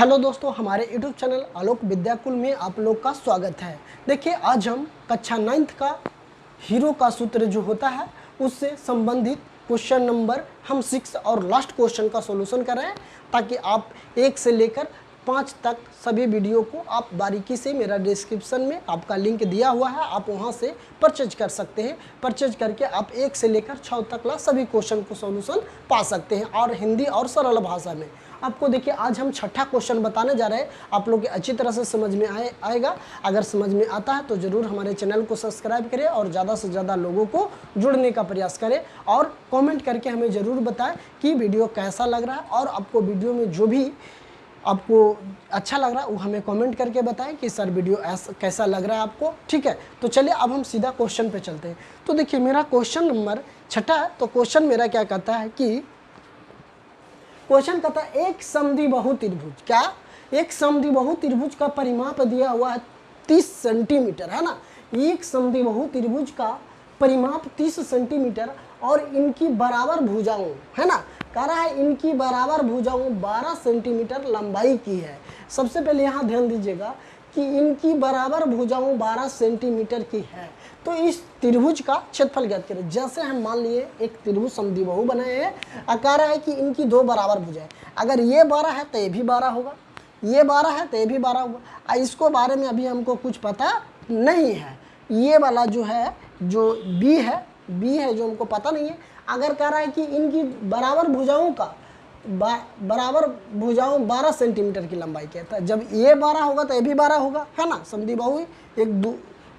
Hello दोस्तों, हमारे YouTube channel आलोक विद्याकुल में आप लोग का स्वागत है। देखिए, आज हम कक्षा 9th का हीरो का सूत्र जो होता है उससे संबंधित क्वेश्चन नंबर हम 6 और लास्ट क्वेश्चन का सॉल्यूशन कर रहे हैं, ताकि आप 1 से लेकर 5 तक सभी वीडियो को आप बारीकी से, मेरा डिस्क्रिप्शन में आपका लिंक दिया हुआ है, आप वहां से परचेज कर सकते हैं। परचेज करके आप 1 से लेकर 6 तक ला सभी क्वेश्चन को सॉल्यूशन पा सकते हैं, और हिंदी और सरल भाषा में। आपको देखिए, आज हम छठा क्वेश्चन बताने जा रहे हैं। आप लोग अच्छी तरह से समझ में आएगा। अगर समझ में आता है तो ज़रूर हमारे चैनल को सब्सक्राइब करें और ज़्यादा से ज़्यादा लोगों को जुड़ने का प्रयास करें, और कमेंट करके हमें ज़रूर बताएं कि वीडियो कैसा लग रहा है, और आपको वीडियो में जो भी आपको अच्छा लग रहा है वो हमें कमेंट करके बताएं कि सर वीडियो ऐसा कैसा लग रहा है आपको। ठीक है, तो चलिए अब हम सीधा क्वेश्चन पे चलते हैं। तो देखिए, मेरा क्वेश्चन नंबर छठा है। तो क्वेश्चन मेरा क्या कहता है कि क्वेश्चन कहता है एक समद्विबाहु त्रिभुज, क्या एक समद्विबाहु त्रिभुज का परिमाप दिया हुआ है 30 सेंटीमीटर, है ना। एक समद्विबाहु त्रिभुज का परिमाप 30 सेंटीमीटर और इनकी बराबर भुजाओं, है ना, कह रहा है इनकी बराबर भुजाओं 12 सेंटीमीटर लंबाई की है। सबसे पहले यहाँ ध्यान दीजिएगा कि इनकी बराबर भुजाओं 12 सेंटीमीटर की है। तो इस त्रिभुज का क्षेत्रफल ज्ञात करें। जैसे हम मान लिए एक त्रिभुज समद्विबाहु बनाए हैं, कह रहा है कि इनकी 2 बराबर भुजाएं, अगर ये 12 है तो ये भी 12 होगा, ये 12 है तो ये भी 12 होगा। इसको बारे में अभी हमको कुछ पता नहीं है। ये वाला जो है, जो बी है जो हमको पता नहीं है। अगर कह रहा है कि इनकी बराबर भुजाओं का बराबर भुजाओं 12 सेंटीमीटर की लंबाई की है, जब ये 12 होगा तो ये भी 12 होगा, है ना। समद्विबाहु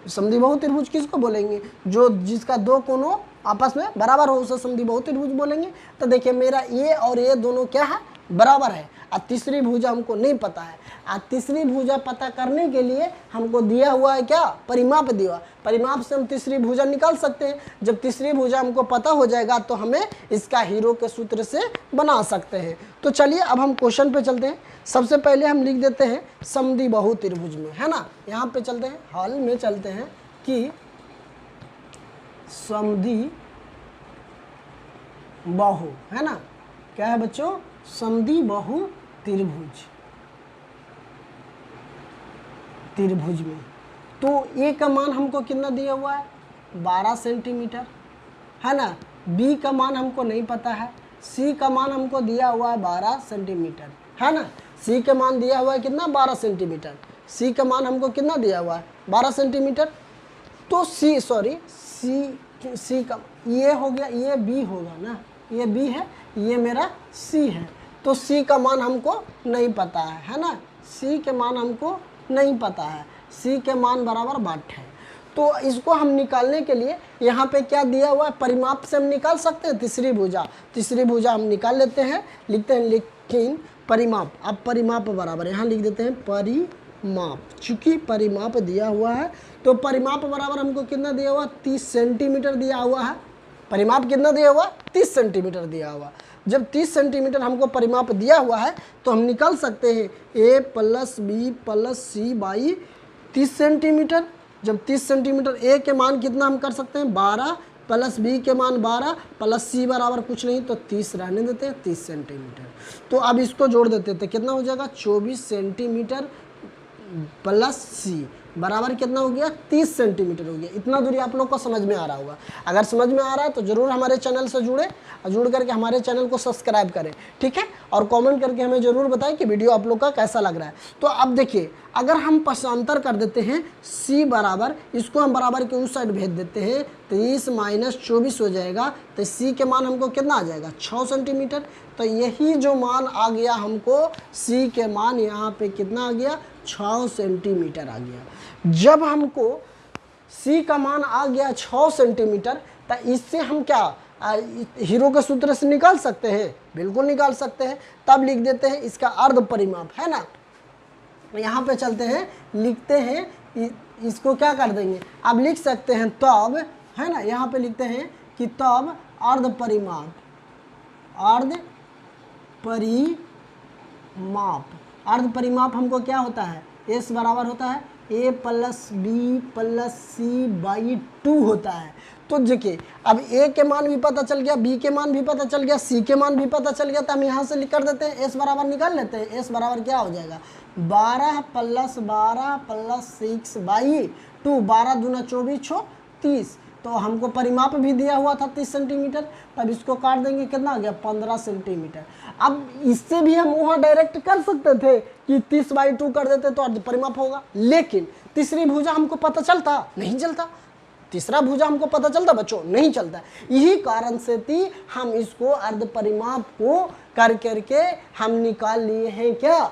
समद्विबाहु त्रिभुज किसको बोलेंगे? जो जिसका 2 कोनों आपस में बराबर हो उसे समद्विबाहु त्रिभुज बोलेंगे। तो देखिए, मेरा ये और ये दोनों क्या है, बराबर है। और तीसरी भुजा हमको नहीं पता है। और तीसरी भुजा पता करने के लिए हमको दिया हुआ है क्या, परिमाप दिया। परिमाप से हम तीसरी भुजा निकाल सकते हैं। जब तीसरी भुजा हमको पता हो जाएगा तो हमें इसका हीरो के सूत्र से बना सकते हैं। तो चलिए अब हम क्वेश्चन पे चलते हैं। सबसे पहले हम लिख देते हैं समद्विबाहु त्रिभुज में, है ना। यहाँ पे चलते हैं, हल में चलते हैं कि समद्विबाहु, है ना, क्या है बच्चों, समद्विबाहु त्रिभुज में। तो ए का मान हमको कितना दिया हुआ है, 12 सेंटीमीटर, है ना। बी का मान हमको नहीं पता है। सी का मान हमको दिया हुआ है 12 सेंटीमीटर, है ना। सी का मान दिया हुआ है कितना, 12 सेंटीमीटर। सी का मान हमको कितना दिया हुआ है, 12 सेंटीमीटर। तो सी का ये हो गया, ये बी होगा ना, ये बी है, ये मेरा सी है। तो सी का मान हमको नहीं पता है ना। सी के मान हमको नहीं पता है। सी के मान बराबर 8 है। तो इसको हम निकालने के लिए यहाँ पे क्या दिया हुआ है, परिमाप से हम निकाल सकते हैं तीसरी भुजा हम निकाल लेते हैं। लिखते हैं लेकिन परिमाप, अब परिमाप बराबर यहाँ लिख देते हैं परिमाप। चूंकि परिमाप दिया हुआ है तो परिमाप बराबर हमको कितना दिया हुआ, 30 सेंटीमीटर दिया हुआ है। परिमाप कितना दिया हुआ, 30 सेंटीमीटर दिया हुआ। जब 30 सेंटीमीटर हमको परिमाप दिया हुआ है तो हम निकाल सकते हैं a + b + c by 30 centimetre. जब 30 सेंटीमीटर a के मान कितना हम कर सकते हैं, 12 + b के मान 12 + c बराबर कुछ नहीं तो 30 रहने देते हैं, 30 सेंटीमीटर। तो अब इसको जोड़ देते थे, कितना हो जाएगा, 24 सेंटीमीटर + c बराबर कितना हो गया, 30 सेंटीमीटर हो गया। इतना दूरी आप लोग को समझ में आ रहा होगा। अगर समझ में आ रहा है तो ज़रूर हमारे चैनल से जुड़े और जुड़ करके हमारे चैनल को सब्सक्राइब करें, ठीक है। और कमेंट करके हमें ज़रूर बताएं कि वीडियो आप लोग का कैसा लग रहा है। तो अब देखिए, अगर हम पक्षांतर कर देते हैं c बराबर, इसको हम बराबर के उस साइड भेज देते हैं, 30 - 24 हो जाएगा। तो c के मान हमको कितना आ जाएगा, 6 सेंटीमीटर। तो यही जो मान आ गया हमको, c के मान यहाँ पे कितना आ गया, 6 सेंटीमीटर आ गया। जब हमको c का मान आ गया 6 सेंटीमीटर, तो इससे हम क्या हीरो के सूत्र से निकाल सकते हैं, बिल्कुल निकाल सकते हैं। तब लिख देते हैं इसका अर्ध परिमाप, है ना। यहाँ पे चलते हैं, लिखते हैं, इसको क्या कर देंगे, अब लिख सकते हैं तब, है ना। यहाँ पे लिखते हैं कि तब अर्ध परिमाप हमको क्या होता है, s बराबर होता है a + b + c/2 होता है। तो तो देखिए अब ए के मान भी पता चल गया, बी के मान भी पता चल गया, सी के मान भी पता चल गया, तो हम यहाँ से लिख कर देते हैं एस बराबर निकाल लेते हैं। एस बराबर क्या हो जाएगा 12 + 12 + 6/2, 12 दूना 24 30। तो हमको परिमाप भी दिया हुआ था 30 सेंटीमीटर, तब इसको काट देंगे, कितना आ गया 15 सेंटीमीटर। अब इससे भी हम वहाँ डायरेक्ट कर सकते थे कि 30/2 कर देते तो अर्ध परिमाप होगा, लेकिन तीसरी भुजा हमको पता चलता नहीं चलता, तीसरा भुजा हमको पता चलता बच्चों नहीं चलता। यही कारण से थी हम इसको अर्ध परिमाप को कर करके हम निकाल लिए हैं क्या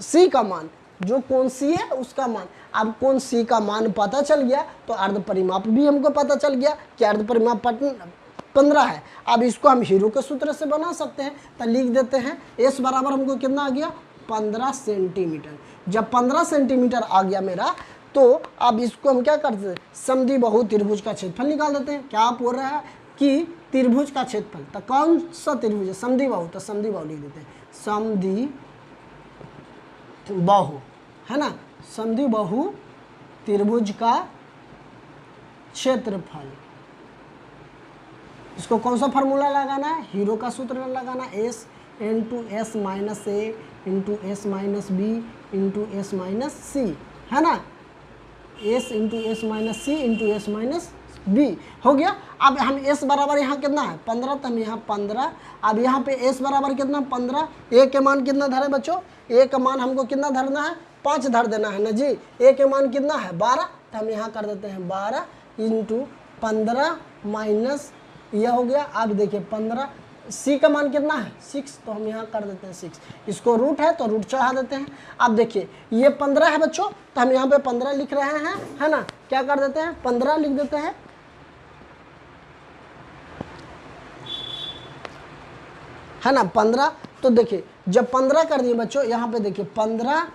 सी का मान, जो कौन सी है उसका मान। अब कौन सी का मान पता चल गया तो अर्ध परिमाप भी हमको पता चल गया कि अर्ध परिमाप 15 है। अब इसको हम हीरो के सूत्र से बना सकते हैं, तो लिख देते हैं एस बराबर हमको कितना आ गया 15 सेंटीमीटर। जब 15 सेंटीमीटर आ गया मेरा, तो अब इसको हम क्या करते हैं समद्वि बाहु त्रिभुज का क्षेत्रफल निकाल देते हैं। क्या आप बोल रहे हैं कि त्रिभुज का क्षेत्रफल, तो कौन सा त्रिभुज है समद्वि बाहु, तो समद्वि बाहु लिख देते हैं, समद्वि बाहु है ना, समद्वि बाहु त्रिभुज का क्षेत्रफल। इसको कौन सा फार्मूला लगाना है, हीरो का सूत्र लगाना, S into S minus A into S minus B into S minus C, है ना, S into S minus C into S minus B हो गया। अब हम एस बराबर यहाँ कितना है 15, तो हम यहाँ 15, अब यहाँ पे एस बराबर कितना 15, ए के मान कितना धरे बच्चों, ए का मान हमको कितना धरना है 5 धर देना है ना जी, ए के मान कितना है 12, तो हम यहाँ कर देते हैं 12 इंटू 15 माइनस यह हो गया। अब देखिए 15, सी का मान कितना है 6, तो हम यहाँ कर देते हैं 6, इसको रूट है तो रूट चढ़ा देते हैं। अब देखिए ये 15 है बच्चों, तो हम यहाँ पे 15 लिख रहे हैं, है ना, क्या कर देते हैं 15 लिख देते हैं, है ना 15। तो देखिए जब 15 कर दिए बच्चों, यहाँ पे देखिए 15,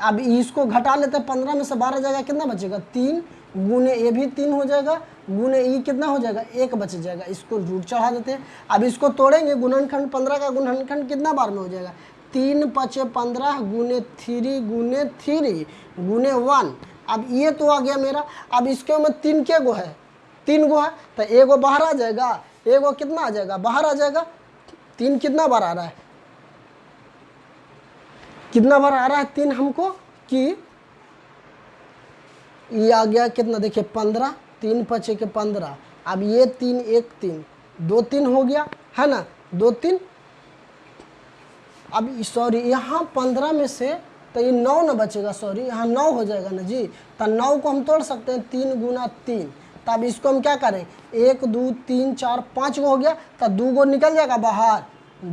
अब इसको घटा लेते हैं, 15 में से 12 जाएगा, कितना बचेगा 3, गुने ए भी 3 हो जाएगा, गुने ई कितना हो जाएगा 1 बच जाएगा, इसको रूट चढ़ा देते हैं। अब इसको तोड़ेंगे, गुणनखंड 15 का गुणनखंड कितना बार में हो जाएगा 3 × 5 = 15 गुने 3 गुने 1। अब ये तो आ गया मेरा, अब इसके में 3 के गो है 3 गो है, तो एगो बाहर आ जाएगा, एगो कितना आ जाएगा बाहर आ जाएगा, 3 कितना बार आ रहा है, कितना बार आ रहा है 3 हमको, कि ये आ गया कितना देखिए 15, 3 × 5 = 15, अब ये 3 1 3 2 3 हो गया, है ना 2 3। अब सॉरी यहाँ 15 में से तो ये 9 न बचेगा, सॉरी यहाँ 9 हो जाएगा ना जी, तो 9 को हम तोड़ सकते हैं 3 × 3, तब इसको हम क्या करें 1 2 3 4 5 गो हो गया, तो 2 गो निकल जाएगा बाहर,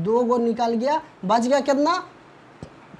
2 गो निकल गया, बच गया कितना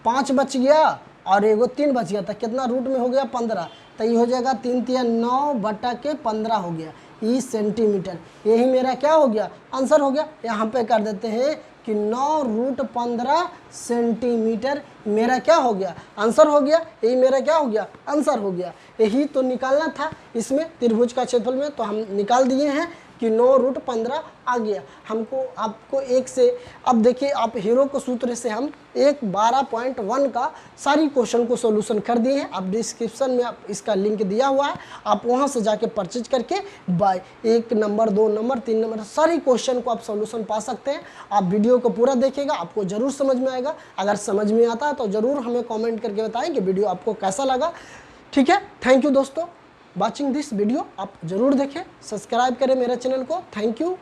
5 बच गया, और एगो 3 बच गया, तो कितना रूट में हो गया 15, तो ये हो जाएगा 3 × 9 / 15 हो गया ई सेंटीमीटर। यही मेरा क्या हो गया आंसर हो गया। यहाँ पे कर देते हैं कि 9√15 सेंटीमीटर मेरा क्या हो गया आंसर हो गया, यही मेरा क्या हो गया आंसर हो गया। यही तो निकालना था इसमें त्रिभुज का क्षेत्रफल में, तो हम निकाल दिए हैं कि 9√15 आ गया हमको, आपको 1 से। अब देखिए आप हीरो के सूत्र से हम 12.1 का सारी क्वेश्चन को सॉल्यूशन कर दिए हैं। आप डिस्क्रिप्शन में आप इसका लिंक दिया हुआ है, आप वहां से जाके परचेज करके बाय 1 नंबर 2 नंबर 3 नंबर सारी क्वेश्चन को आप सॉल्यूशन पा सकते हैं। आप वीडियो को पूरा देखिएगा, आपको ज़रूर समझ में आएगा। अगर समझ में आता है तो ज़रूर हमें कॉमेंट करके बताएं कि वीडियो आपको कैसा लगा। ठीक है, थैंक यू दोस्तों वाचिंग दिस वीडियो, आप ज़रूर देखें, सब्सक्राइब करें मेरे चैनल को। Thank you.